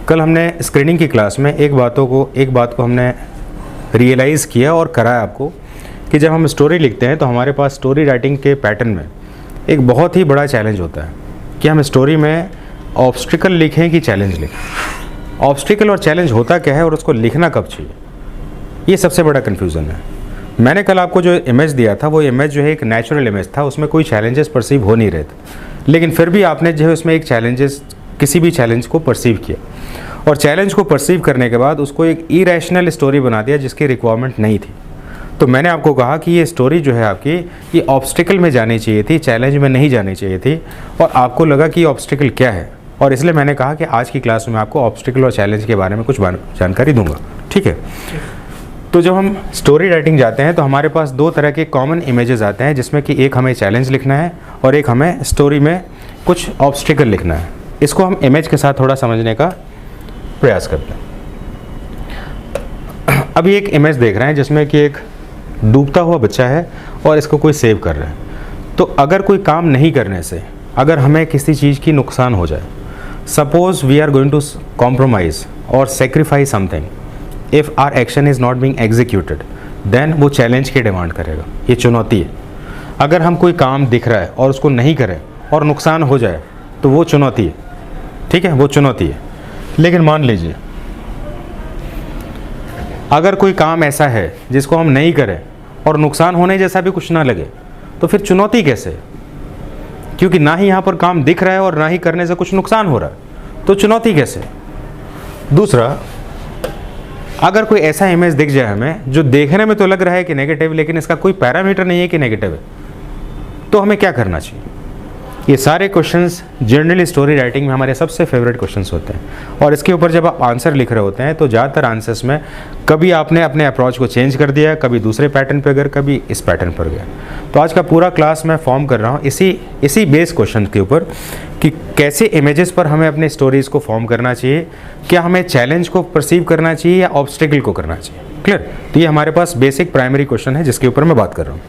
कल हमने स्क्रीनिंग की क्लास में एक बात को हमने रियलाइज़ किया और कराया आपको कि जब हम स्टोरी लिखते हैं तो हमारे पास स्टोरी राइटिंग के पैटर्न में एक बहुत ही बड़ा चैलेंज होता है कि हम स्टोरी में ऑब्स्टिकल लिखें कि चैलेंज लिखें। ऑब्स्टिकल और चैलेंज होता क्या है और उसको लिखना कब चाहिए, ये सबसे बड़ा कन्फ्यूज़न है। मैंने कल आपको जो इमेज दिया था वो इमेज जो है एक नेचुरल इमेज था, उसमें कोई चैलेंजेस परसीव हो नहीं रहे थे, लेकिन फिर भी आपने जो है उसमें एक किसी भी चैलेंज को परसीव किया और चैलेंज को परसीव करने के बाद उसको एक इरेशनल स्टोरी बना दिया जिसकी रिक्वायरमेंट नहीं थी। तो मैंने आपको कहा कि ये स्टोरी जो है आपकी ये ऑब्स्टिकल में जानी चाहिए थी, चैलेंज में नहीं जानी चाहिए थी, और आपको लगा कि ऑब्स्टिकल क्या है, और इसलिए मैंने कहा कि आज की क्लास में आपको ऑब्स्टिकल और चैलेंज के बारे में कुछ जानकारी दूंगा। ठीक है, तो जब हम स्टोरी राइटिंग जाते हैं तो हमारे पास दो तरह के कॉमन इमेजेस आते हैं, जिसमें कि एक हमें चैलेंज लिखना है और एक हमें स्टोरी में कुछ ऑब्स्टिकल लिखना है। इसको हम इमेज के साथ थोड़ा समझने का प्रयास करते हैं। अभी एक इमेज देख रहे हैं जिसमें कि एक डूबता हुआ बच्चा है और इसको कोई सेव कर रहा है। तो अगर कोई काम नहीं करने से अगर हमें किसी चीज़ की नुकसान हो जाए, suppose we are going to compromise और sacrifice something, if our action is not being executed, then वो चैलेंज की डिमांड करेगा, ये चुनौती है। अगर हम कोई काम दिख रहा है और उसको नहीं करें और नुकसान हो जाए तो वो चुनौती है, ठीक है, वो चुनौती है। लेकिन मान लीजिए अगर कोई काम ऐसा है जिसको हम नहीं करें और नुकसान होने जैसा भी कुछ ना लगे, तो फिर चुनौती कैसे? क्योंकि ना ही यहाँ पर काम दिख रहा है और ना ही करने से कुछ नुकसान हो रहा है, तो चुनौती कैसे? दूसरा, अगर कोई ऐसा इमेज दिख जाए हमें जो देखने में तो लग रहा है कि नेगेटिव, लेकिन इसका कोई पैरामीटर नहीं है कि नेगेटिव है, तो हमें क्या करना चाहिए? ये सारे क्वेश्चंस जनरली स्टोरी राइटिंग में हमारे सबसे फेवरेट क्वेश्चंस होते हैं, और इसके ऊपर जब आप आंसर लिख रहे होते हैं तो ज़्यादातर आंसर्स में कभी आपने अपने अप्रोच को चेंज कर दिया, कभी दूसरे पैटर्न पर गए, कभी इस पैटर्न पर गए। तो आज का पूरा क्लास मैं फॉर्म कर रहा हूँ इसी बेस क्वेश्चन के ऊपर कि कैसे इमेजेस पर हमें अपने स्टोरीज़ को फॉर्म करना चाहिए, क्या हमें चैलेंज को परसीव करना चाहिए या ऑब्स्टिकल को करना चाहिए। क्लियर? तो ये हमारे पास बेसिक प्राइमरी क्वेश्चन है जिसके ऊपर मैं बात कर रहा हूँ।